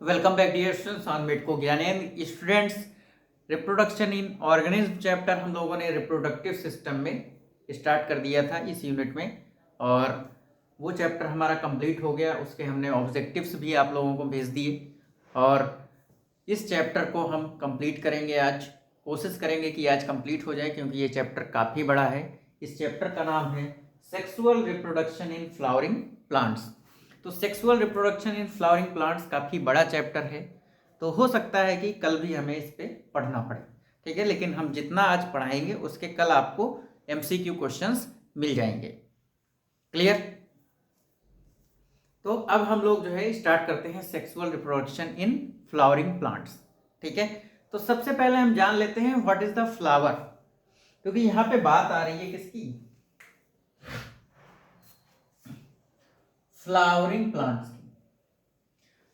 Welcome back dear students on Medco Gyanendra. Students, reproduction in organism chapter हम लोगों ने reproductive system में start कर दिया था इस यूनिट में, और वो चैप्टर हमारा कंप्लीट हो गया। उसके हमने ऑब्जेक्टिव्स भी आप लोगों को भेज दिए और इस चैप्टर को हम कंप्लीट करेंगे आज। कोशिश करेंगे कि आज कंप्लीट हो जाए, क्योंकि ये चैप्टर काफ़ी बड़ा है। इस चैप्टर का नाम है sexual reproduction in flowering plants. तो sexual reproduction in flowering plants काफ़ी बड़ा चैप्टर है, तो हो सकता है कि कल भी हमें इस पे पढ़ना पड़े, ठीक है। लेकिन हम जितना आज पढ़ाएंगे उसके कल आपको एमसीक्यू क्वेश्चंस मिल जाएंगे। क्लियर? तो अब हम लोग जो है स्टार्ट करते हैं sexual reproduction in flowering plants, ठीक है। तो सबसे पहले हम जान लेते हैं व्हाट इज द फ्लावर, क्योंकि यहाँ पे बात आ रही है किसकी? फ्लावरिंग प्लांट्स की।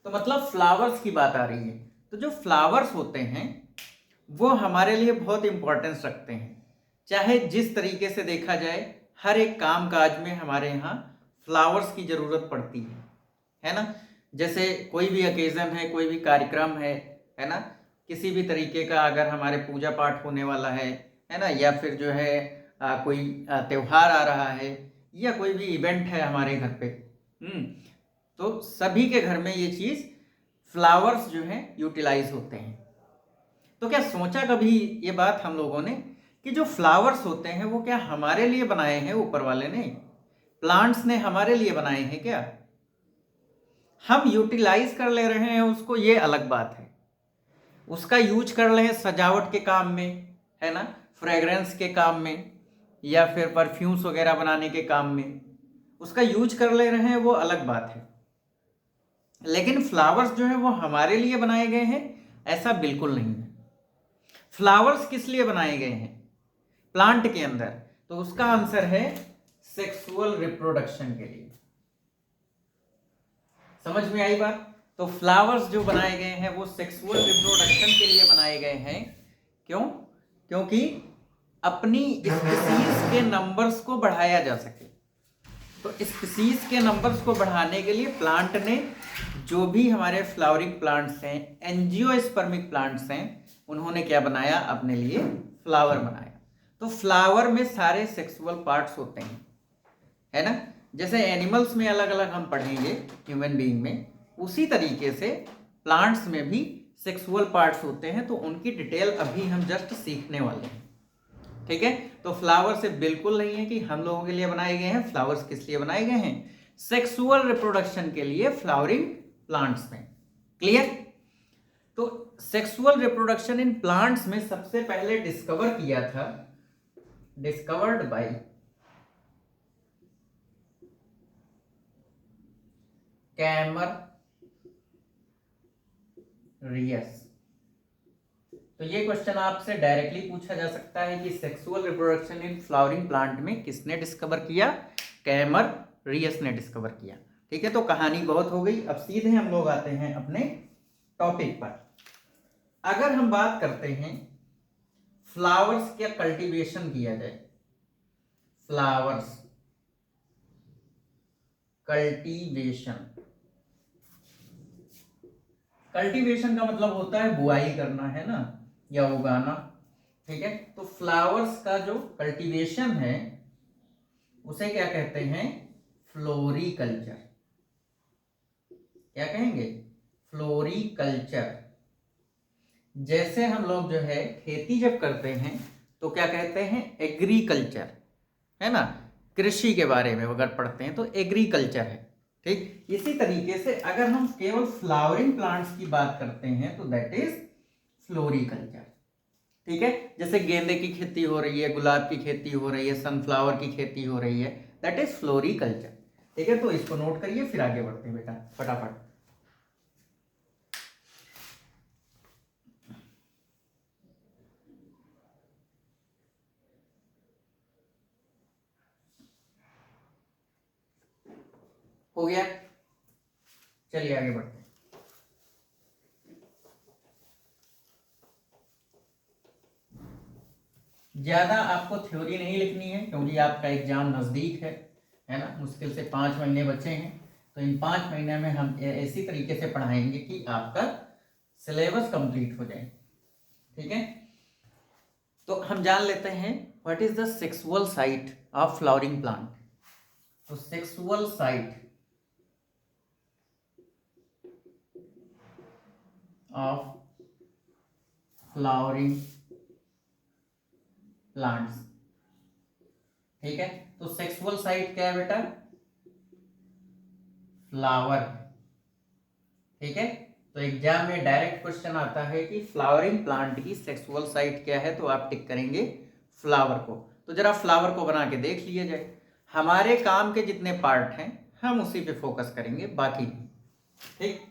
तो मतलब फ्लावर्स की बात आ रही है। तो जो फ्लावर्स होते हैं वो हमारे लिए बहुत इंपॉर्टेंस रखते हैं। चाहे जिस तरीके से देखा जाए, हर एक काम काज में हमारे यहाँ फ्लावर्स की ज़रूरत पड़ती है ना। जैसे कोई भी ओकेजन है, कोई भी कार्यक्रम है ना, किसी भी तरीके का अगर हमारे पूजा पाठ होने वाला है ना, या फिर जो है कोई त्यौहार आ रहा है, या कोई भी इवेंट है हमारे घर पे, तो सभी के घर में ये चीज़ फ्लावर्स जो हैं यूटिलाइज होते हैं। तो क्या सोचा कभी ये बात हम लोगों ने कि जो फ्लावर्स होते हैं वो क्या हमारे लिए बनाए हैं ऊपर वाले ने? प्लांट्स ने हमारे लिए बनाए हैं क्या? हम यूटिलाइज कर ले रहे हैं उसको, ये अलग बात है। उसका यूज कर रहे हैं सजावट के काम में, है ना, फ्रेग्रेंस के काम में, या फिर परफ्यूम्स वगैरह बनाने के काम में उसका यूज कर ले रहे हैं, वो अलग बात है। लेकिन फ्लावर्स जो है वो हमारे लिए बनाए गए हैं, ऐसा बिल्कुल नहीं है। फ्लावर्स किस लिए बनाए गए हैं प्लांट के अंदर? तो उसका आंसर है सेक्सुअल रिप्रोडक्शन के लिए। समझ में आई बात? तो फ्लावर्स जो बनाए गए हैं वो सेक्सुअल रिप्रोडक्शन के लिए बनाए गए हैं। क्यों? क्योंकि अपनी स्पीसीज के नंबर्स को बढ़ाया जा सके। तो स्पीसीज के नंबर्स को बढ़ाने के लिए प्लांट ने, जो भी हमारे फ्लावरिंग प्लांट्स हैं, एंजियोस्पर्मिक प्लांट्स हैं, उन्होंने क्या बनाया? अपने लिए फ्लावर बनाया। तो फ्लावर में सारे सेक्सुअल पार्ट्स होते हैं, है ना। जैसे एनिमल्स में अलग अलग हम पढ़ेंगे, ह्यूमन बीइंग में, उसी तरीके से प्लांट्स में भी सेक्सुअल पार्ट्स होते हैं। तो उनकी डिटेल अभी हम जस्ट सीखने वाले हैं, ठीक है। तो फ्लावर से बिल्कुल नहीं है कि हम लोगों के लिए बनाए गए हैं। फ्लावर्स किस लिए बनाए गए हैं? सेक्सुअल रिप्रोडक्शन के लिए फ्लावरिंग प्लांट्स में। क्लियर? तो सेक्सुअल रिप्रोडक्शन इन प्लांट्स में सबसे पहले डिस्कवर किया था, डिस्कवर्ड बाय कैमरियस। तो ये क्वेश्चन आपसे डायरेक्टली पूछा जा सकता है कि sexual reproduction in flowering plant में किसने डिस्कवर किया? कैमरियस ने डिस्कवर किया, ठीक है। तो कहानी बहुत हो गई, अब सीधे हम लोग आते हैं अपने टॉपिक पर। अगर हम बात करते हैं फ्लावर्स क्या कल्टीवेशन किया जाए, फ्लावर्स कल्टीवेशन। कल्टीवेशन का मतलब होता है बुआई करना, है ना, या उगाना, ठीक है। तो फ्लावर्स का जो कल्टीवेशन है उसे क्या कहते हैं? फ्लोरिकल्चर। क्या कहेंगे? फ्लोरिकल्चर। जैसे हम लोग जो है खेती जब करते हैं तो क्या कहते हैं? एग्रीकल्चर, है ना। कृषि के बारे में अगर पढ़ते हैं तो एग्रीकल्चर है, ठीक। इसी तरीके से अगर हम केवल फ्लावरिंग प्लांट्स की बात करते हैं तो दैट इज फ्लोरिकल्चर, ठीक है। जैसे गेंदे की खेती हो रही है, गुलाब की खेती हो रही है, सनफ्लावर की खेती हो रही है, दैट इज फ्लोरिकल्चर, ठीक है। तो इसको नोट करिए, फिर आगे बढ़ते हैं बेटा फटाफट। हो गया? चलिए आगे बढ़ते हैं। ज्यादा आपको थ्योरी नहीं लिखनी है, क्योंकि आपका एग्जाम नजदीक है ना। मुश्किल से 5 महीने बचे हैं, तो इन 5 महीने में हम ऐसी तरीके से पढ़ाएंगे कि आपका सिलेबस कंप्लीट हो जाए। ठीक है, तो हम जान लेते हैं what is the sexual site of flowering plant. तो sexual site of flowering plants. ठीक है, तो सेक्सुअल साइट क्या है बेटा? फ्लावर। ठीक है, तो एग्जाम में डायरेक्ट क्वेश्चन आता है कि फ्लावरिंग प्लांट की सेक्सुअल साइट क्या है, तो आप टिक करेंगे फ्लावर को। तो जरा फ्लावर को बना के देख लिए जाए। हमारे काम के जितने पार्ट हैं हम उसी पे फोकस करेंगे, बाकी नहीं। ठीक,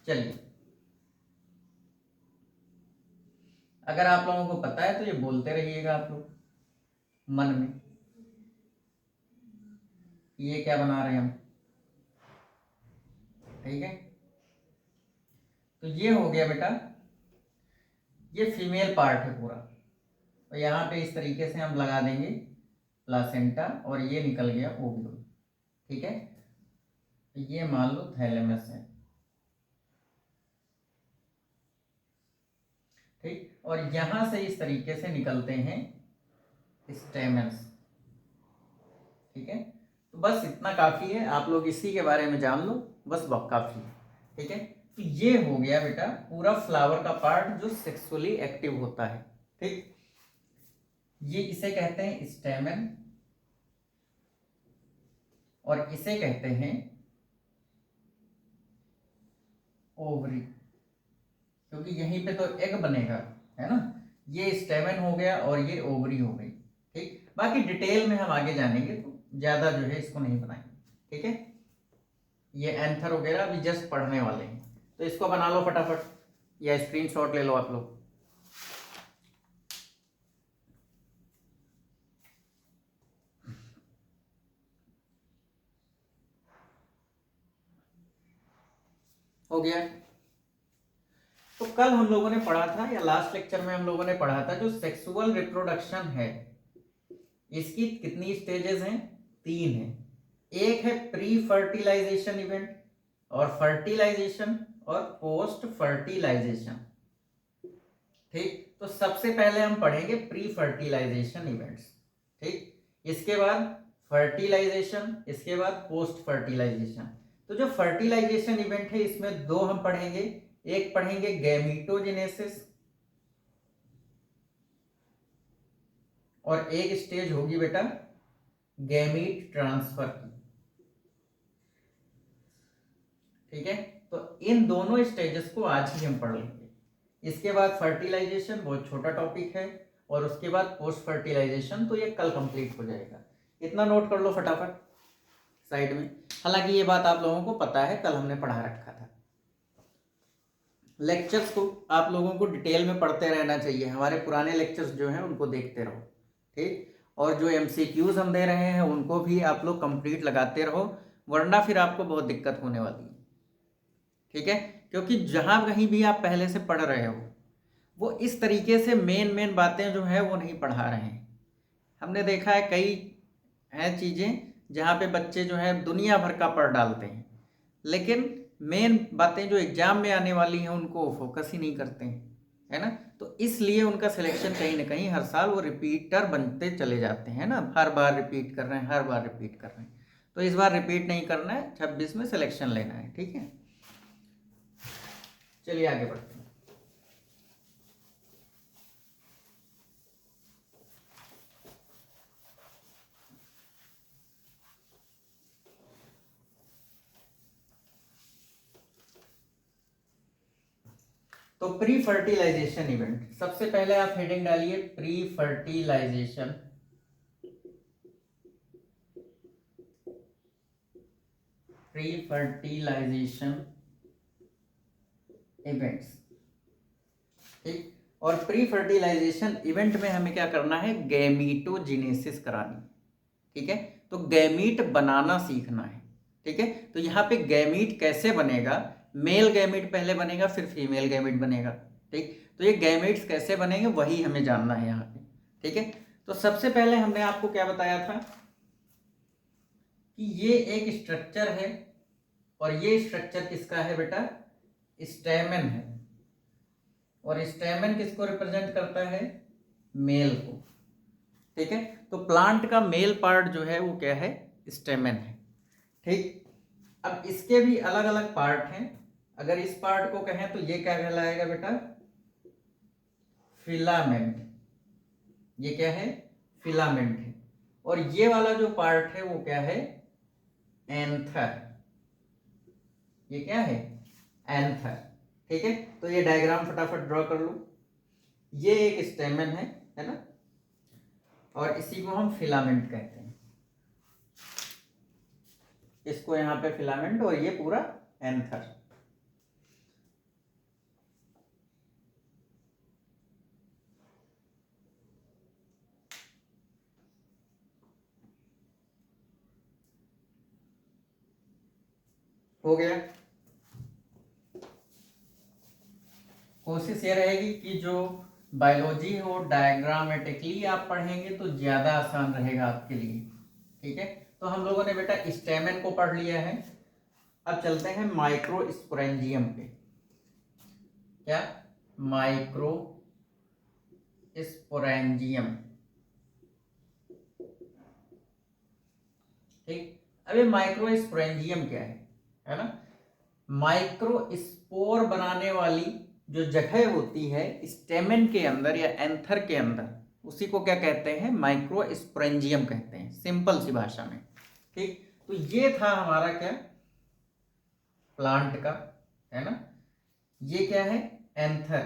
चलिए, अगर आप लोगों को पता है तो ये बोलते रहिएगा आप लोग मन में, ये क्या बना रहे हैं हम। ठीक है, तो ये हो गया बेटा, ये फीमेल पार्ट है पूरा। तो यहाँ पे इस तरीके से हम लगा देंगे प्लासेंटा, और ये निकल गया ओव्यूल। ठीक है, तो ये मान लो थैलेमस है। ठीक, और यहां से इस तरीके से निकलते हैं स्टेमन्स। ठीक है, तो बस इतना काफी है, आप लोग इसी के बारे में जान लो, बस बहुत काफी है। ठीक है, तो ये हो गया बेटा पूरा फ्लावर का पार्ट जो सेक्सुअली एक्टिव होता है। ठीक, ये इसे कहते हैं स्टेमन, और इसे कहते हैं ओवरी, क्योंकि यहीं पे तो एग बनेगा, है ना। ये स्टेमन हो गया और ये ओवरी हो गई। ठीक, बाकी डिटेल में हम आगे जानेंगे, तो ज्यादा जो है इसको नहीं बनाएंगे। ठीक है, ये एंथर वगैरह अभी जस्ट पढ़ने वाले हैं, तो इसको बना लो फटाफट, या स्क्रीनशॉट ले लो आप लोग। हो गया। तो कल हम लोगों ने पढ़ा था, या लास्ट लेक्चर में हम लोगों ने पढ़ा था, जो सेक्सुअल रिप्रोडक्शन है इसकी कितनी स्टेजेस हैं? 3 हैं। एक है प्री फर्टिलाइजेशन इवेंट, और फर्टिलाइजेशन, और पोस्ट फर्टिलाइजेशन। ठीक, तो सबसे पहले हम पढ़ेंगे प्री फर्टिलाइजेशन इवेंट्स। ठीक, इसके बाद फर्टिलाइजेशन, इसके बाद पोस्ट फर्टिलाइजेशन। तो जो फर्टिलाइजेशन इवेंट है इसमें 2 हम पढ़ेंगे। एक पढ़ेंगे गैमीटोजेनेसिस, और एक स्टेज होगी बेटा गैमीट ट्रांसफर की। ठीक है, तो इन दोनों स्टेजेस को आज ही हम पढ़ लेंगे। इसके बाद फर्टिलाइजेशन बहुत छोटा टॉपिक है, और उसके बाद पोस्ट फर्टिलाइजेशन, तो ये कल कंप्लीट हो जाएगा। इतना नोट कर लो फटाफट साइड में। हालांकि ये बात आप लोगों को पता है, कल हमने पढ़ा रखा था। लेक्चर्स को आप लोगों को डिटेल में पढ़ते रहना चाहिए, हमारे पुराने लेक्चर्स जो हैं उनको देखते रहो। ठीक, और जो MCQs हम दे रहे हैं उनको भी आप लोग कंप्लीट लगाते रहो, वरना फिर आपको बहुत दिक्कत होने वाली है। ठीक है, क्योंकि जहां कहीं भी आप पहले से पढ़ रहे हो वो इस तरीके से मेन बातें जो है वो नहीं पढ़ा रहे हैं। हमने देखा है कई हैं चीज़ें जहाँ पे बच्चे जो है दुनिया भर का पढ़ डालते हैं, लेकिन मेन बातें जो एग्जाम में आने वाली हैं उनको फोकस ही नहीं करते हैं, है ना। तो इसलिए उनका सिलेक्शन कहीं ना कहीं हर साल वो रिपीटर बनते चले जाते हैं ना, हर बार रिपीट कर रहे हैं, हर बार रिपीट कर रहे हैं। तो इस बार रिपीट नहीं करना है, 26 में सिलेक्शन लेना है। ठीक है, चलिए आगे बढ़ते हैं। तो प्री फर्टिलाइजेशन इवेंट, सबसे पहले आप हेडिंग डालिए pre fertilisation. Pre fertilisation events. ठीक, और प्री फर्टिलाइजेशन इवेंट में हमें क्या करना है? गैमीटोजेनेसिस करानी। ठीक है, तो गैमीट बनाना सीखना है। ठीक है, तो यहाँ पे गैमीट कैसे बनेगा? मेल गैमीट पहले बनेगा, फिर फीमेल गैमीट बनेगा। ठीक, तो ये गैमीट्स कैसे बनेंगे वही हमें जानना है यहाँ पे। ठीक है, तो सबसे पहले हमने आपको क्या बताया था कि ये एक स्ट्रक्चर है और ये स्ट्रक्चर किसका है बेटा? स्टैमेन है। और स्टैमेन किसको रिप्रेजेंट करता है? मेल को। ठीक है, तो प्लांट का मेल पार्ट जो है वो क्या है? स्टैमेन है। ठीक, अब इसके भी अलग अलग पार्ट हैं। अगर इस पार्ट को कहें तो ये क्या कहलाएगा बेटा? फिलामेंट। ये क्या है? फिलामेंट है। और ये वाला जो पार्ट है वो क्या है? एंथर। ये क्या है? एंथर। ठीक है, तो ये डायग्राम फटाफट ड्रॉ कर लो। ये एक स्टेमन है ना, और इसी को हम फिलामेंट कहते हैं। इसको यहाँ पे फिलामेंट और ये पूरा एंथर। हो गया। कोशिश ये रहेगी कि जो बायोलॉजी हो डायग्रामेटिकली आप पढ़ेंगे तो ज्यादा आसान रहेगा आपके लिए। ठीक है, तो हम लोगों ने बेटा स्टेमेन को पढ़ लिया है। अब चलते हैं माइक्रोस्पोरेंजियम पे। क्या? माइक्रोस्पोरेंजियम। ठीक, अब ये माइक्रोस्पोरेंजियम क्या है ना? माइक्रोस्पोर बनाने वाली जो जगह होती है स्टेमेन के अंदर या एंथर के अंदर, उसी को क्या कहते हैं? माइक्रोस्पोरेंजियम कहते हैं, सिंपल सी भाषा में। ठीक, तो ये था हमारा क्या? प्लांट का, है ना? ये क्या है? एंथर।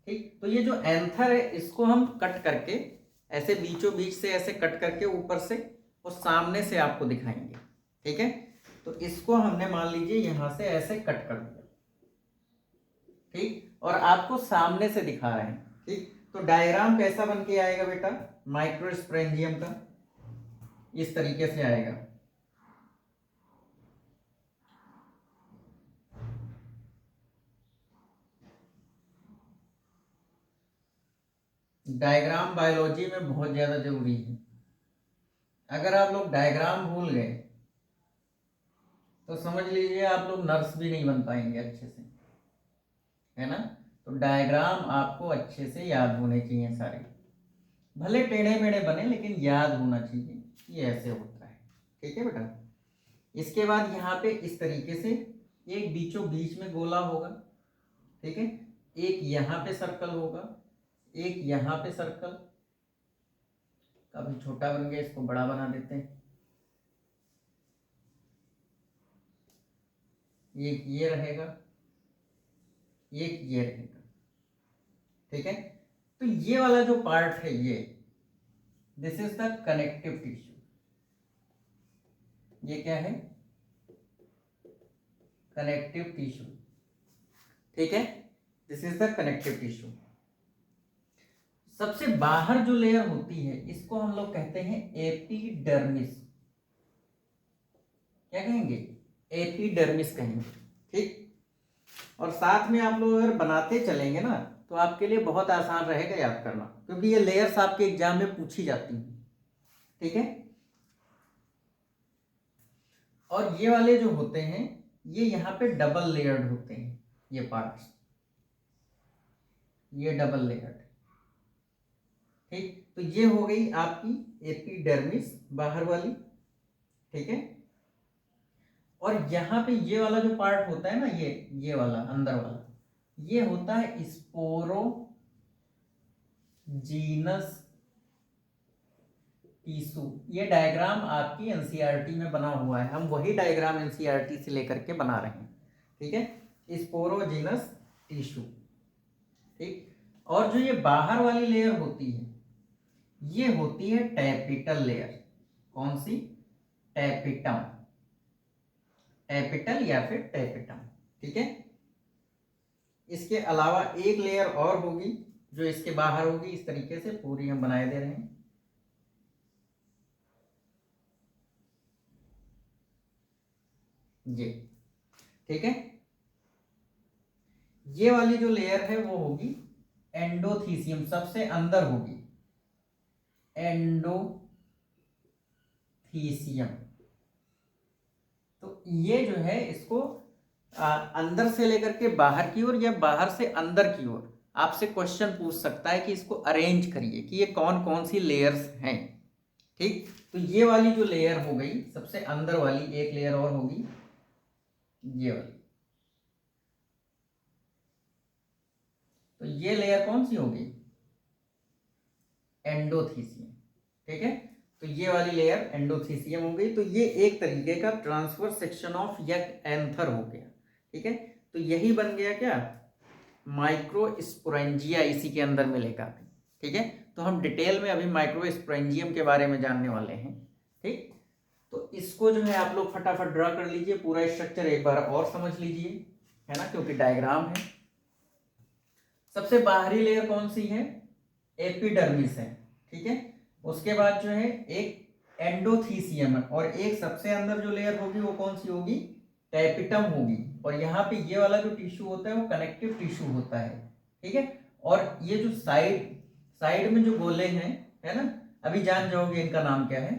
ठीक, तो ये जो एंथर है इसको हम कट करके ऐसे बीचों बीच से ऐसे कट करके ऊपर से और सामने से आपको दिखाएंगे। ठीक है, तो इसको हमने मान लीजिए यहां से ऐसे कट कर दिया। ठीक, और आपको सामने से दिखा रहे हैं। ठीक, तो डायग्राम कैसा बन के आएगा बेटा माइक्रोस्पोरेंजियम का? इस तरीके से आएगा। डायग्राम बायोलॉजी में बहुत ज्यादा जरूरी है। अगर आप लोग डायग्राम भूल गए तो समझ लीजिए आप लोग नर्स भी नहीं बन पाएंगे अच्छे से, है ना? तो डायग्राम आपको अच्छे से याद होने चाहिए सारे, भले टेढ़े मेढ़े बने लेकिन याद होना चाहिए कि ऐसे होता है। ठीक है बेटा, इसके बाद यहाँ पे इस तरीके से एक बीचों बीच में गोला होगा। ठीक है, एक यहाँ पे सर्कल होगा, एक यहाँ पे सर्कल। काफी छोटा बन गया, इसको बड़ा बना देते हैं। एक ये रहेगा, एक ये रहेगा। ठीक है, तो ये वाला जो पार्ट है ये, this is the connective tissue. ये क्या है? Connective tissue. ठीक है, this is the connective tissue. सबसे बाहर जो लेयर होती है इसको हम लोग कहते हैं एपिडर्मिस। क्या कहेंगे? एपिडर्मिस कहेंगे। ठीक, और साथ में आप लोग अगर बनाते चलेंगे ना तो आपके लिए बहुत आसान रहेगा याद करना, क्योंकि ये लेयर्स आपके एग्जाम में पूछी जाती हैं। ठीक है, और ये वाले जो होते हैं ये यहाँ पे डबल लेयर्ड होते हैं, ये पार्ट्स, ये डबल लेयर्ड। ठीक, तो ये हो गई आपकी एपिडर्मिस बाहर वाली। ठीक है, और यहाँ पे ये वाला जो पार्ट होता है ना, ये वाला अंदर वाला, ये होता है स्पोरोजीनस टिश्यू। ये डायग्राम आपकी एनसीईआरटी में बना हुआ है, हम वही डायग्राम एनसीईआरटी से लेकर के बना रहे हैं। ठीक है, स्पोरोजीनस टिश्यू। ठीक, और जो ये बाहर वाली लेयर होती है ये होती है टैपिटल लेयर। कौन सी? टैपिटम, टैपिटल या फिर टैपिटम। ठीक है, इसके अलावा एक लेयर और होगी जो इसके बाहर होगी, इस तरीके से पूरी हम बनाए दे रहे हैं। ये ठीक है, ये वाली जो लेयर है वो होगी एंडोथीसियम, सबसे अंदर होगी एंडोथीसियम। तो ये जो है इसको अंदर से लेकर के बाहर की ओर या बाहर से अंदर की ओर आपसे क्वेश्चन पूछ सकता है कि इसको अरेंज करिए कि ये कौन कौन सी लेयर्स हैं। ठीक, तो ये वाली जो लेयर हो गई सबसे अंदर वाली, एक लेयर और होगी ये वाली। तो ये लेयर कौन सी होगी? एंडोथीसियम। ठीक है, तो ये वाली लेयर एंडोथीसियम हो गई। तो ये एक तरीके का ट्रांसफर सेक्शन ऑफ यक एंथर हो गया। ठीक है, तो यही बन गया क्या? माइक्रोस्पोरेंजिया इसी के अंदर मिलेगा। ठीक है, तो हम डिटेल में अभी माइक्रोस्पोरेंजियम के बारे में जानने वाले हैं। ठीक, तो इसको जो है आप लोग फटाफट ड्रा कर लीजिए, पूरा स्ट्रक्चर एक बार और समझ लीजिए, है ना, क्योंकि डायग्राम है। सबसे बाहरी लेयर कौन सी है? एपिडर्मिस है। ठीक है, उसके बाद जो है एक एंडोथीसियम है, और एक सबसे अंदर जो लेयर होगी वो कौन सी होगी? टैपिटम होगी। और यहाँ पे ये वाला जो टिश्यू होता है वो कनेक्टिव टिश्यू होता है। ठीक है, और ये जो साइड साइड में जो गोले हैं, है ना, अभी जान जाओगे इनका नाम क्या है।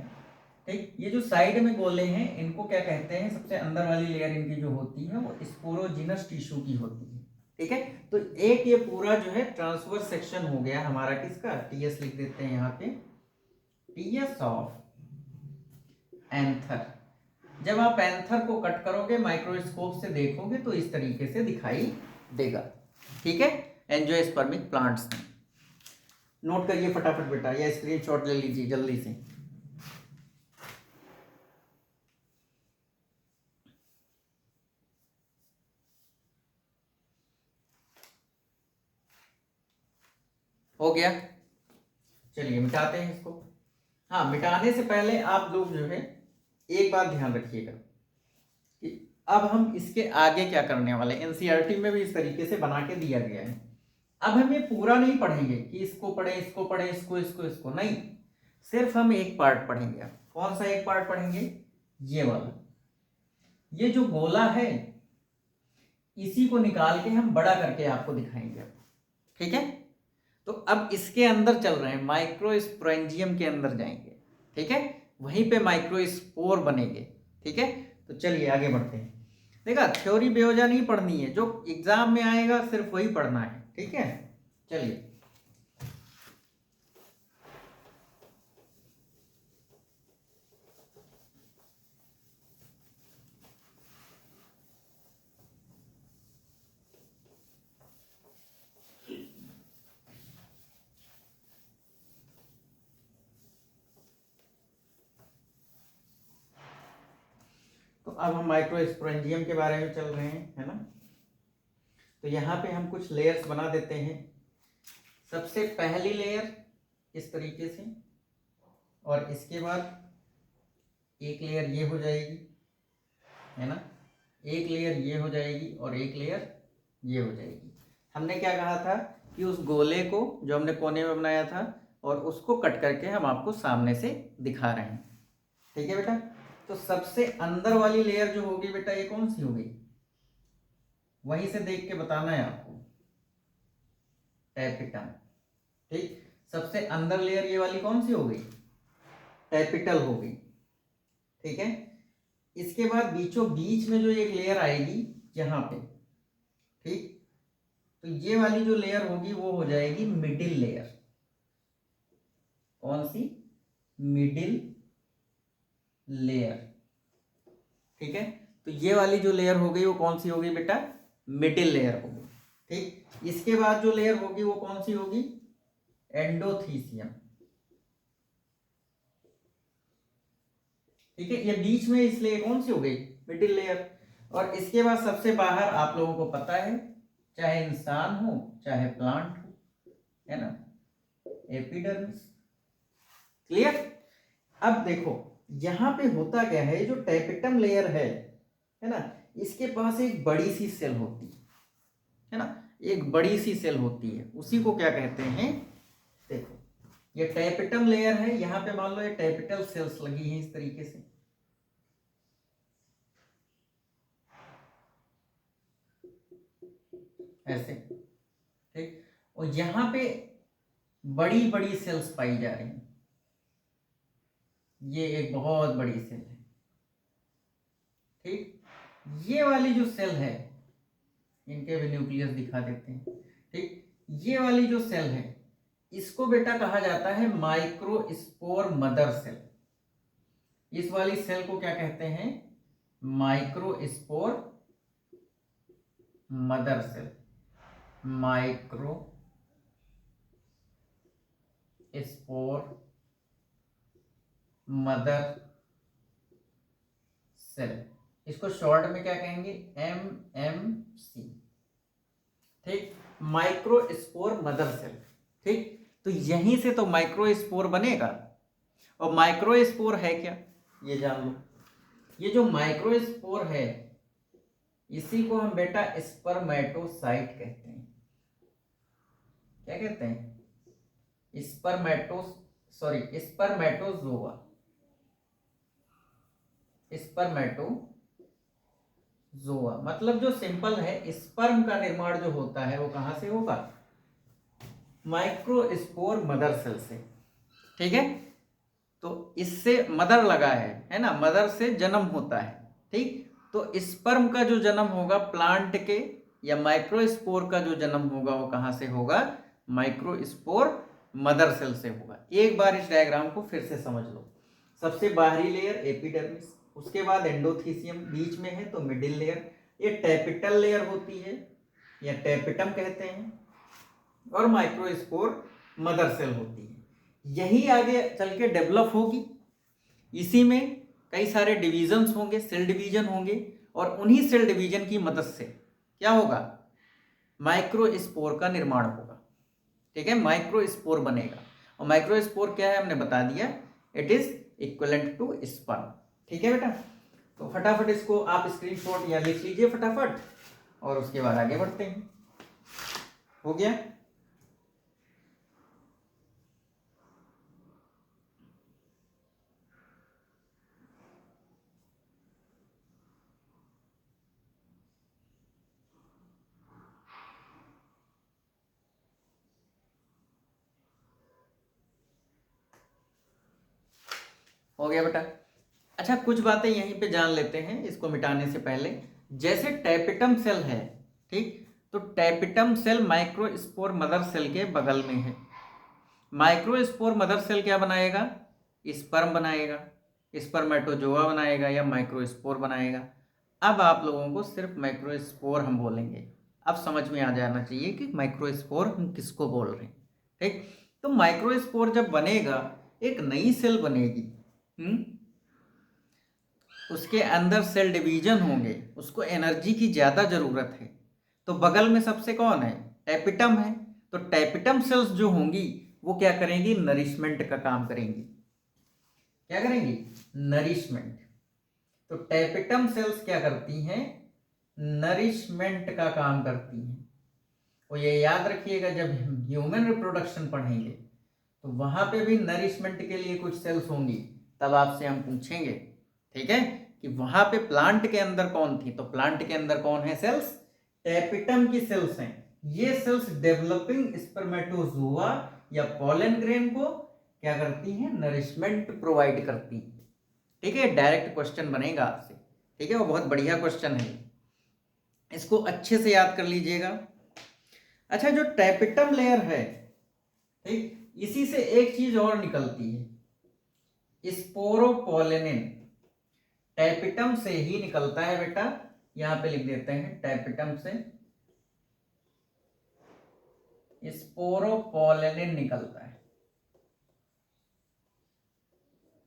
ठीक, ये जो साइड में गोले हैं इनको क्या कहते हैं? सबसे अंदर वाली लेयर इनकी जो होती है वो स्पोरोजिनस टिश्यू की होती है। ठीक है, तो एक ये पूरा जो है ट्रांसवर्स सेक्शन हो गया हमारा, किसका? टीएस लिख देते हैं यहाँ पे, टीएस ऑफ एंथर। जब आप एंथर को कट करोगे माइक्रोस्कोप से देखोगे तो इस तरीके से दिखाई देगा। ठीक है, एंजियोस्पर्मिक प्लांट्स। नोट करिए फटाफट बेटा, या स्क्रीनशॉट ले लीजिए जल्दी से। हो गया, चलिए मिटाते हैं इसको। हाँ, मिटाने से पहले आप लोग जो है एक बात ध्यान रखिएगा कि अब हम इसके आगे क्या करने वाले। एनसीईआरटी में भी इस तरीके से बना के दिया गया है। अब हम ये पूरा नहीं पढ़ेंगे कि इसको पढ़े, इसको पढ़े, इसको इसको इसको नहीं, सिर्फ हम एक पार्ट पढ़ेंगे। अब कौन सा एक पार्ट पढ़ेंगे? ये वाला। ये जो गोला है इसी को निकाल के हम बड़ा करके आपको दिखाएंगे। ठीक है, तो अब इसके अंदर चल रहे हैं, माइक्रोस्पोरेंजियम के अंदर जाएंगे। ठीक है, वहीं पे माइक्रोस्पोर बनेंगे। ठीक है, तो चलिए आगे बढ़ते हैं। देखा, थ्योरी बेवजह नहीं पढ़नी है, जो एग्जाम में आएगा सिर्फ वही पढ़ना है। ठीक है, चलिए तो अब हम माइक्रोस्पोरेंजियम के बारे में चल रहे हैं, है ना। तो यहाँ पे हम कुछ लेयर्स बना देते हैं। सबसे पहली लेयर इस तरीके से, और इसके बाद एक लेयर ये हो जाएगी, है ना, एक लेयर ये हो जाएगी, और एक लेयर ये हो जाएगी। हमने क्या कहा था कि उस गोले को जो हमने कोने में बनाया था और उसको कट करके हम आपको सामने से दिखा रहे हैं। ठीक है बेटा, तो सबसे अंदर वाली लेयर जो होगी बेटा ये कौन सी होगी? वहीं से देख के बताना है आपको, टैपिटम। ठीक, सबसे अंदर लेयर ये वाली कौन सी हो गई? टैपिटल हो गई। ठीक है, इसके बाद बीचों बीच में जो एक लेयर आएगी यहाँ पे, ठीक, तो ये वाली जो लेयर होगी वो हो जाएगी मिडिल लेयर। कौन सी? Middle layer. ठीक है, तो ये वाली जो लेयर हो गई वो कौन सी होगी बेटा? मिडिल लेयर होगी। ठीक, इसके बाद जो लेयर होगी वो कौन सी होगी? एंडोथीसियम। ठीक है, ये बीच में इसलिए कौन सी हो गई? Middle layer. और इसके बाद सबसे बाहर आप लोगों को पता है, चाहे इंसान हो चाहे प्लांट हो, है ना, एपिडर्मिस। क्लियर? अब देखो यहां पे होता क्या है, जो टैपिटम लेयर है ना, इसके पास एक बड़ी सी सेल होती है ना, एक बड़ी सी सेल होती है, उसी को क्या कहते हैं? देखो ये टैपिटम लेयर है, यहाँ पे मान लो ये टैपिटल सेल्स लगी हैं इस तरीके से, ऐसे। ठीक, और यहाँ पे बड़ी बड़ी सेल्स पाई जा रही हैं, ये एक बहुत बड़ी सेल है। ठीक, ये वाली जो सेल है, इनके भी न्यूक्लियस दिखा देते हैं, ठीक। ये वाली जो सेल है इसको बेटा कहा जाता है माइक्रोस्पोर मदर सेल। इस वाली सेल को क्या कहते हैं? Microspore mother cell. Microspore mother cell, इसको शॉर्ट में क्या कहेंगे? MMC, ठीक। माइक्रोस्पोर मदर सेल, ठीक। तो यहीं से तो माइक्रोस्पोर बनेगा। और माइक्रोस्पोर है क्या, ये जान लो। ये जो माइक्रोस्पोर है इसी को हम बेटा स्पर्मेटोसाइट कहते हैं। क्या कहते हैं? स्पर्मेटोजोआ। स्पर्मेटोजोआ मतलब जो सिंपल है, स्पर्म का निर्माण जो होता है वो कहां से होगा? माइक्रोस्पोर मदर सेल से, ठीक है। तो इससे मदर लगा है ना, मदर से जन्म होता है, ठीक। तो स्पर्म का जो जन्म होगा प्लांट के, या माइक्रोस्पोर का जो जन्म होगा वो कहां से होगा? माइक्रोस्पोर मदर सेल से होगा। एक बार इस डायग्राम को फिर से समझ लो। सबसे बाहरी लेयर एपिडर्मिस, उसके बाद एंडोथीसियम, बीच में है तो मिडिल लेयर, ये टैपिटल लेयर होती है या टैपिटम कहते हैं, और माइक्रोस्पोर मदर सेल होती है। यही आगे चल के डेवलप होगी। इसी में कई सारे डिवीजन्स होंगे, सेल डिवीजन होंगे, और उन्हीं सेल डिवीजन की मदद से क्या होगा? माइक्रोस्पोर का निर्माण होगा, ठीक है। माइक्रोस्पोर बनेगा। और माइक्रोस्पोर क्या है हमने बता दिया, it is equivalent to sperm, ठीक है बेटा। तो फटाफट इसको आप स्क्रीनशॉट या लिख लीजिए फटाफट, और उसके बाद आगे बढ़ते हैं। हो गया? हो गया बेटा। अच्छा, कुछ बातें यहीं पे जान लेते हैं इसको मिटाने से पहले। जैसे टैपिटम सेल है, ठीक, तो tapetum cell microspore mother cell के बगल में है। माइक्रोस्पोर मदर सेल क्या बनाएगा? स्पर्म बनाएगा, स्पर्मेटोजोआ बनाएगा या माइक्रोस्पोर बनाएगा। अब आप लोगों को सिर्फ माइक्रोस्पोर हम बोलेंगे। अब समझ में आ जाना चाहिए कि माइक्रोस्पोर हम किसको बोल रहे हैं, ठीक। तो माइक्रोस्पोर जब बनेगा एक नई सेल बनेगी, उसके अंदर सेल डिवीजन होंगे, उसको एनर्जी की ज़्यादा ज़रूरत है। तो बगल में सबसे कौन है? टैपिटम है। तो टैपिटम सेल्स जो होंगी वो क्या करेंगी? नरिशमेंट का काम करेंगी। क्या करेंगी? नरिशमेंट। तो टैपिटम सेल्स क्या करती हैं? नरिशमेंट का काम करती हैं। और ये याद रखिएगा, जब ह्यूमन रिप्रोडक्शन पढ़ेंगे तो वहां पे भी नरिशमेंट के लिए कुछ सेल्स होंगी, तब आपसे हम पूछेंगे, ठीक है, कि वहां पे प्लांट के अंदर कौन थी। तो प्लांट के अंदर कौन है सेल्स? टैपिटम की सेल्स हैं। ये सेल्स डेवलपिंग स्पर्मेटोजोआ या पॉलन ग्रेन को क्या करती हैं? नरिशमेंट प्रोवाइड करती हैं, ठीक है। डायरेक्ट क्वेश्चन बनेगा आपसे, ठीक है, वो बहुत बढ़िया क्वेश्चन है, इसको अच्छे से याद कर लीजिएगा। अच्छा, जो टैपिटम लेयर है, ठीक, इसी से एक चीज और निकलती है, स्पोरोपोलेनिन। टैपिटम से ही निकलता है बेटा, यहां पे लिख देते हैं, टैपिटम से स्पोरोपोलेनिन निकलता है।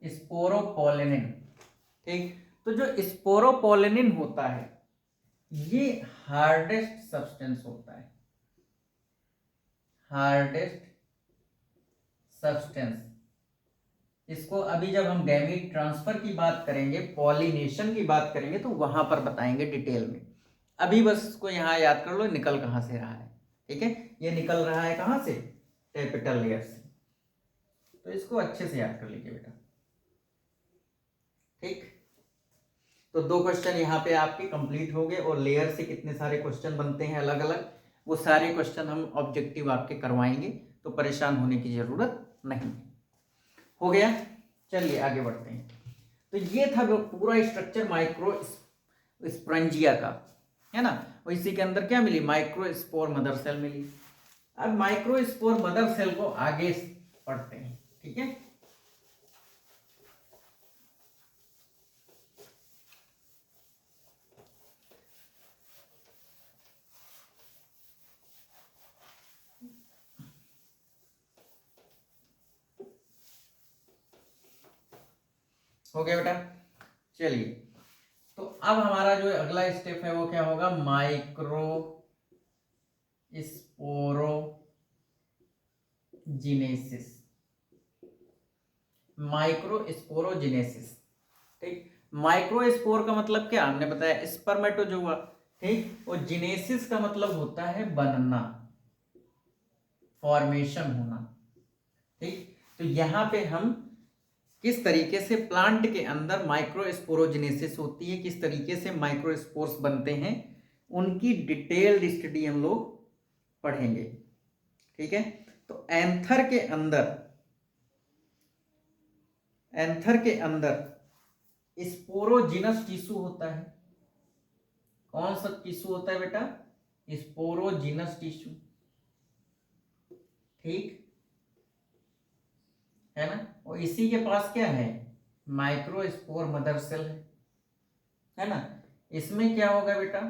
स्पोरोपोलेनिन, ठीक। तो जो स्पोरोपोलेनिन होता है ये हार्डेस्ट सब्सटेंस होता है, हार्डेस्ट सब्सटेंस। इसको अभी जब हम गैमीट ट्रांसफर की बात करेंगे, पॉलिनेशन की बात करेंगे, तो वहां पर बताएंगे डिटेल में। अभी बस इसको यहाँ याद कर लो, निकल कहाँ से रहा है, ठीक है। ये निकल रहा है कहाँ से? टैपिटल लेयर से। तो इसको अच्छे से याद कर लीजिए बेटा, ठीक। तो 2 क्वेश्चन यहाँ पे आपके कंप्लीट हो गए, और लेयर से कितने सारे क्वेश्चन बनते हैं अलग अलग, वो सारे क्वेश्चन हम ऑब्जेक्टिव आपके करवाएंगे, तो परेशान होने की जरूरत नहीं है। हो गया? चलिए आगे बढ़ते हैं। तो ये था पूरा स्ट्रक्चर स्पोरेंजिया का, है ना। और इसी के अंदर क्या मिली, माइक्रोस्पोर मदर सेल मिली। अब माइक्रोस्पोर मदर सेल को आगे पढ़ते हैं, ठीक है। हो गया बेटा, चलिए। तो अब हमारा जो अगला स्टेप है वो क्या होगा, माइक्रोस्पोरोजिनेसिस। माइक्रोस्पोरोजिनेसिस, ठीक। माइक्रोस्पोर का मतलब क्या, हमने बताया स्पर्मेटोजोआ, ठीक। और जिनेसिस का मतलब होता है बनना, फॉर्मेशन होना, ठीक। तो यहां पे हम किस तरीके से प्लांट के अंदर माइक्रोस्पोरोजिनेसिस होती है, किस तरीके से माइक्रोस्पोर्स बनते हैं, उनकी डिटेल्ड स्टडी हम लोग पढ़ेंगे, ठीक है। तो एंथर के अंदर स्पोरोजिनस टिश्यू होता है। कौन सा टिश्यू होता है बेटा, स्पोरोजिनस टिश्यू, ठीक है ना। और इसी के पास क्या है, माइक्रोस्पोर मदर सेल है ना। इसमें क्या होगा बेटा,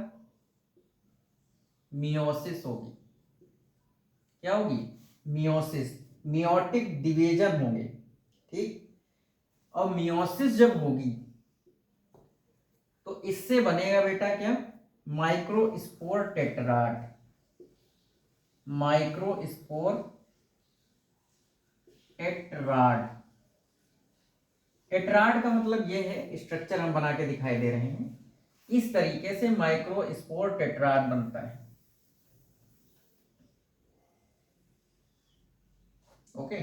मियोसिस होगी। क्या होगी, मियोसिस, मियोटिक डिवीजन होंगे, ठीक। और मियोसिस जब होगी तो इससे बनेगा बेटा क्या, microspore tetrad. Microspore tetrad, tetrad का मतलब ये है, स्ट्रक्चर हम बना के दिखाई दे रहे हैं, इस तरीके से माइक्रोस्पोर टेट्राड बनता है। ओके,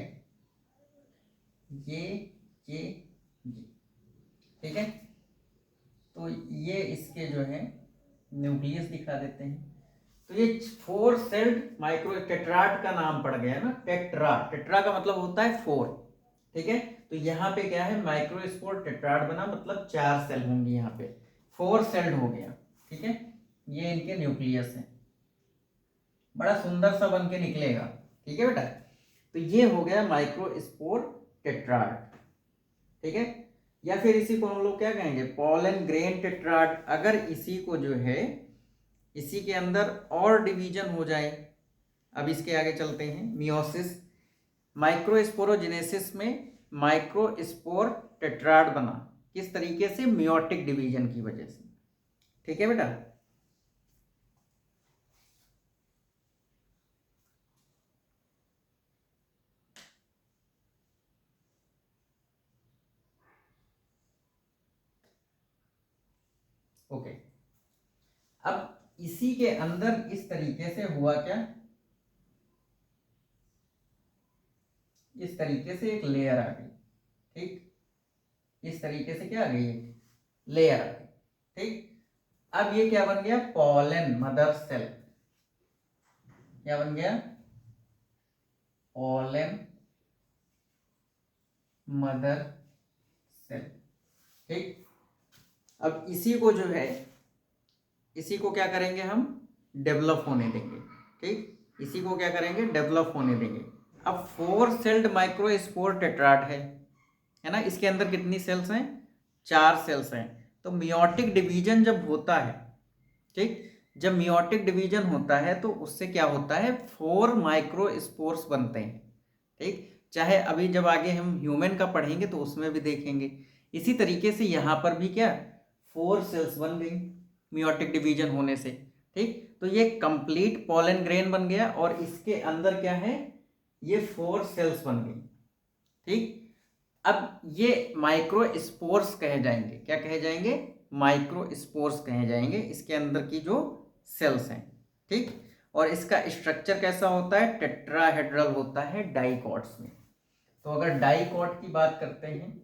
ये ठीक है। तो ये इसके जो है न्यूक्लियस दिखा देते हैं। तो ये 4 सेल्ड माइक्रो टेट्राड का नाम पड़ गया ना, टेट्रा, टेट्रा का मतलब होता है 4, ठीक है। तो यहाँ पे क्या है, माइक्रोस्पोर टेट्राड बना, मतलब 4 सेल होंगी, यहाँ पे 4 सेल्ड हो गया, ठीक है। ये इनके न्यूक्लियस है, बड़ा सुंदर सा बन के निकलेगा, ठीक है बेटा। तो ये हो गया माइक्रोस्पोर टेट्राड, ठीक है। या फिर इसी को हम लोग क्या कहेंगे, पॉलन ग्रेन टेट्राड। अगर इसी को जो है, इसी के अंदर और डिवीजन हो जाए, अब इसके आगे चलते हैं, मियोसिस, माइक्रोस्पोरोजिनेसिस में माइक्रोस्पोर टेट्राड बना, किस तरीके से, मियोटिक डिवीजन की वजह से, ठीक है बेटा। ओके, अब इसी के अंदर इस तरीके से हुआ क्या, इस तरीके से एक लेयर आ गई, ठीक। इस तरीके से क्या आ गई, एक लेयर आ गई, ठीक। अब ये क्या बन गया, पॉलन मदर सेल। क्या बन गया, पॉलन मदर सेल, ठीक। अब इसी को जो है, इसी को क्या करेंगे हम, डेवलप होने देंगे, ठीक। इसी को क्या करेंगे, डेवलप होने देंगे। अब 4 सेल्ड माइक्रोस्पोर टेट्राड है ना। इसके अंदर कितनी सेल्स हैं, 4 सेल्स हैं। तो मियोटिक डिवीजन जब होता है, ठीक, जब मियोटिक डिवीजन होता है तो उससे क्या होता है, 4 माइक्रोस्पोर्स बनते हैं, ठीक। चाहे अभी जब आगे हम ह्यूमन का पढ़ेंगे तो उसमें भी देखेंगे। इसी तरीके से यहाँ पर भी क्या, 4 सेल्स बन गई मियोटिक डिवीजन होने से, ठीक। तो ये कंप्लीट पॉलन ग्रेन बन गया, और इसके अंदर क्या है, ये 4 सेल्स बन गई, ठीक। अब ये माइक्रोस्पोर्स कहे जाएंगे, क्या कहे जाएंगे, माइक्रोस्पोर्स कहे जाएंगे, इसके अंदर की जो सेल्स हैं, ठीक। और इसका स्ट्रक्चर कैसा होता है, टेट्राहेड्रल होता है डाइकॉट्स में। तो अगर डाइकॉट की बात करते हैं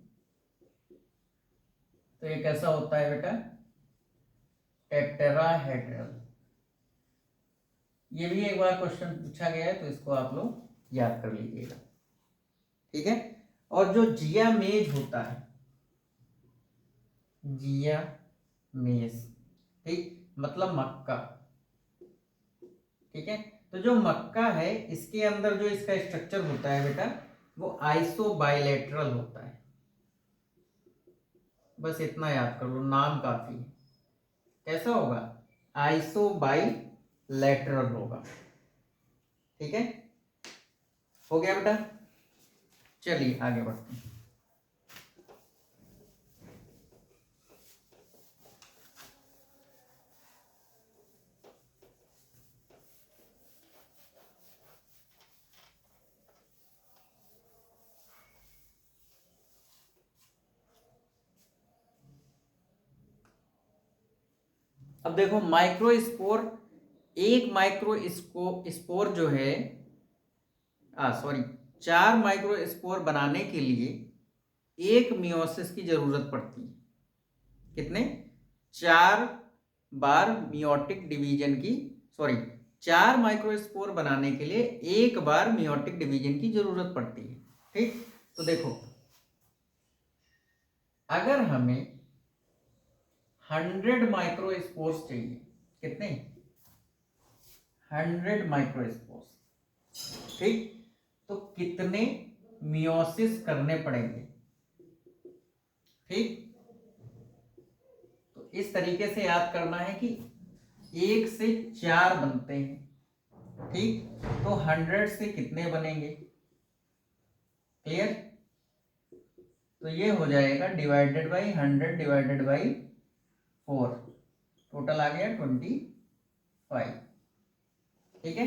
तो ये कैसा होता है बेटा, टेट्राहेड्रल। ये भी एक बार क्वेश्चन पूछा गया है, तो इसको आप लोग याद कर लीजिएगा, ठीक है। और जो जियामेज होता है, जियामेज, ठीक, मतलब मक्का। ठीक है, तो जो मक्का है इसके अंदर जो इसका स्ट्रक्चर होता है बेटा वो आइसोबाइलेटरल होता है। बस इतना याद कर लो, नाम काफी है। कैसा होगा? आइसोबाइलेटरल होगा। ठीक है, हो गया बेटा। चलिए आगे बढ़ते हैं। अब देखो माइक्रोस्पोर, एक माइक्रोस्पोर जो है सॉरी 4 माइक्रोस्पोर बनाने के लिए एक मियोसिस की जरूरत पड़ती है। कितने? 4 बार मियोटिक डिवीजन की, सॉरी 4 माइक्रोस्पोर बनाने के लिए एक बार मियोटिक डिवीजन की जरूरत पड़ती है। ठीक, तो देखो अगर हमें 100 माइक्रोस्पोर्स चाहिए, कितने? 100 माइक्रोस्पोर्स। ठीक, तो कितने मियोसिस करने पड़ेंगे? ठीक, तो इस तरीके से याद करना है कि 1 से 4 बनते हैं। ठीक, तो 100 से कितने बनेंगे? क्लियर? तो ये हो जाएगा divided by 100 divided by 4, total आ गया 25। ठीक है,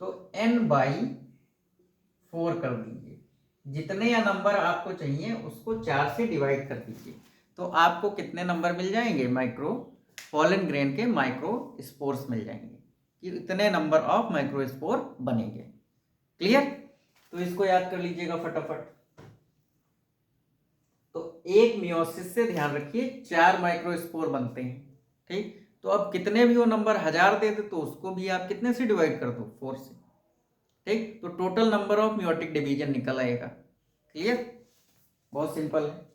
तो n/4 कर दीजिए। जितने या नंबर आपको चाहिए उसको 4 से डिवाइड कर दीजिए, तो आपको कितने नंबर मिल जाएंगे? माइक्रो पॉलन ग्रेन के माइक्रो स्पोर्स मिल जाएंगे कि इतने नंबर ऑफ माइक्रो स्पोर बनेंगे। क्लियर? तो इसको याद कर लीजिएगा फटाफट। तो एक मियोसिस से ध्यान रखिए 4 माइक्रोस्पोर बनते हैं। ठीक, तो अब कितने भी वो नंबर 1000 दे दे तो उसको भी आप कितने से डिवाइड कर दो? 4 से। ठीक, तो total number of meiotic division निकल आएगा। क्लियर? बहुत सिंपल है।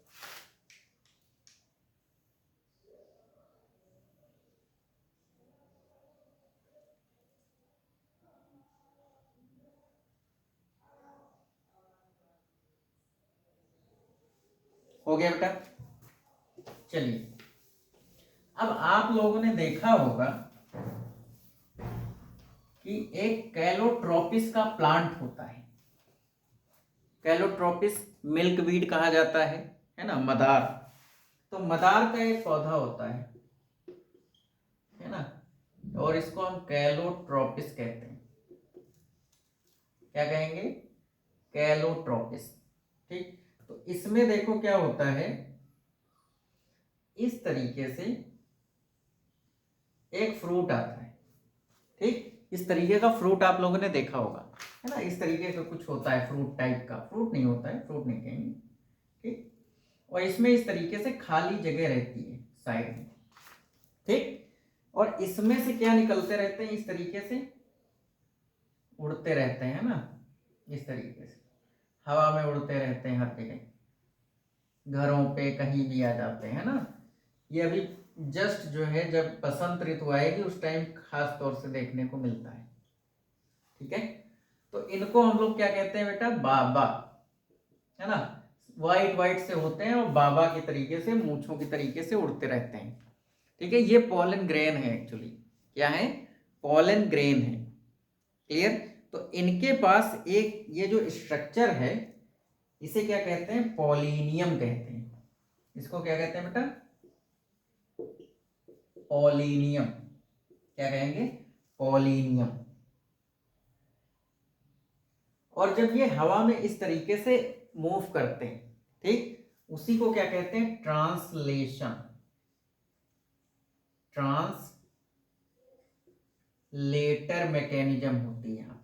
हो गया बेटा। चलिए, अब आप लोगों ने देखा होगा कि एक कैलोट्रोपिस का प्लांट होता है। कैलोट्रोपिस मिल्कवीड कहा जाता है ना, मदार। तो मदार का एक पौधा होता है ना, और इसको हम कैलोट्रोपिस कहते हैं। क्या कहेंगे? कैलोट्रोपिस। ठीक, तो इसमें देखो क्या होता है, इस तरीके से एक फ्रूट आता है। ठीक, इस तरीके का फ्रूट आप लोगों ने देखा होगा, है ना, इस तरीके का कुछ होता है, फ्रूट टाइप का। फ्रूट नहीं होता है, फ्रूट नहीं कहेंगे। ठीक, और इसमें इस तरीके से खाली जगह रहती है साइड में। ठीक, और इसमें से क्या निकलते रहते हैं? इस तरीके से उड़ते रहते हैं ना, इस तरीके से हवा में उड़ते रहते हैं, हर जगह, घरों पे कहीं भी आ जाते हैं ना। ये अभी जस्ट जो है जब बसंत ऋतु आएगी उस टाइम खास तौर से देखने को मिलता है। ठीक है, तो इनको हम लोग क्या कहते हैं बेटा? बाबा, है ना। वाइट वाइट से होते हैं और बाबा की तरीके से, मूंछों की तरीके से उड़ते रहते हैं। ठीक है, ये पॉलन ग्रेन है एक्चुअली। क्या है? पॉलन ग्रेन है। क्लियर? तो इनके पास एक ये जो स्ट्रक्चर है इसे क्या कहते हैं? पॉलिनियम कहते हैं। इसको क्या कहते हैं बेटा? पॉलिनियम। क्या कहेंगे? पॉलिनियम। और जब ये हवा में इस तरीके से मूव करते हैं, ठीक, उसी को क्या कहते हैं? ट्रांसलेशन। ट्रांसलेटर मैकेनिज्म होती है यहां पे।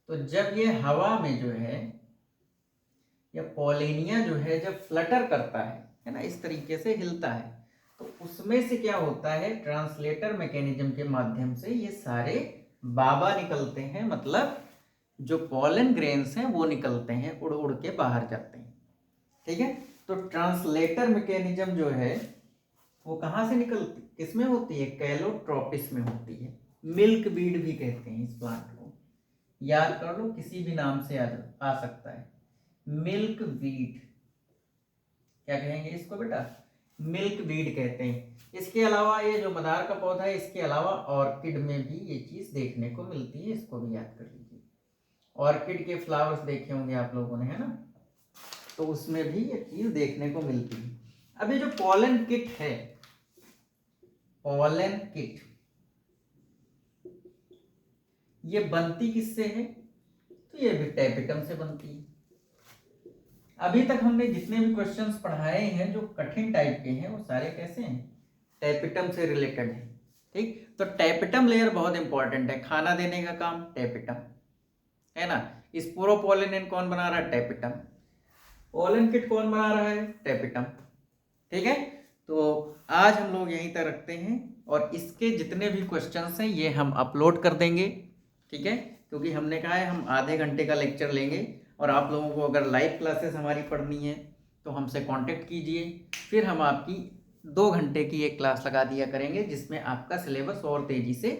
तो जब ये हवा में जो है या पॉलिनिया जो है जब फ्लटर करता है ना, इस तरीके से हिलता है, तो उसमें से क्या होता है? ट्रांसलेटर मैकेनिज्म के माध्यम से ये सारे बाबा निकलते हैं, मतलब जो पॉलन ग्रेन्स हैं वो निकलते हैं, उड़ उड़ के बाहर जाते हैं। ठीक है, तो ट्रांसलेटर मैकेनिज्म जो है वो कहाँ से निकलती, किसमें होती है, कैलोट्रोपिस में होती है। मिल्क वीड भी कहते हैं इस प्लांट को, याद कर लो, किसी भी नाम से आ सकता है। मिल्क वीड, क्या कहेंगे इसको बेटा, मिल्क वीड कहते हैं। इसके अलावा ये जो मदार का पौधा है, इसके अलावा ऑर्किड में भी ये चीज देखने को मिलती है, इसको भी याद कर लीजिए। ऑर्किड के फ्लावर्स देखे होंगे आप लोगों ने, है ना, तो उसमें भी ये चीज देखने को मिलती है। अब ये जो पॉलन किट है, पॉलन किट, ये बनती किससे है, तो ये भी टैपेटम से बनती है। अभी तक हमने जितने भी क्वेश्चंस पढ़ाए हैं जो कठिन टाइप के हैं, वो सारे कैसे हैं, टैपेटम से रिलेटेड हैं। ठीक, तो टैपेटम लेयर बहुत इंपॉर्टेंट है, खाना देने का काम टैपेटम, है ना। स्पोरोपोलिन कौन बना रहा है, टैपेटम। पोलन किट कौन बना रहा है, टैपेटम। ठीक है, तो आज हम लोग यहीं तक रखते हैं, और इसके जितने भी क्वेश्चंस हैं ये हम अपलोड कर देंगे। ठीक है, क्योंकि हमने कहा है हम आधे घंटे का लेक्चर लेंगे, और आप लोगों को अगर लाइव क्लासेस हमारी पढ़नी है तो हमसे कांटेक्ट कीजिए, फिर हम आपकी 2 घंटे की एक क्लास लगा दिया करेंगे, जिसमें आपका सिलेबस और तेज़ी से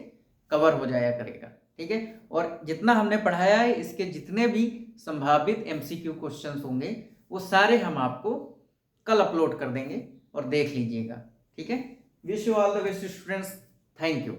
कवर हो जाया करेगा। ठीक है, और जितना हमने पढ़ाया है, इसके जितने भी संभावित MCQ क्वेश्चंस होंगे वो सारे हम आपको कल अपलोड कर देंगे, और देख लीजिएगा। ठीक है, wish you all the best students, thank you.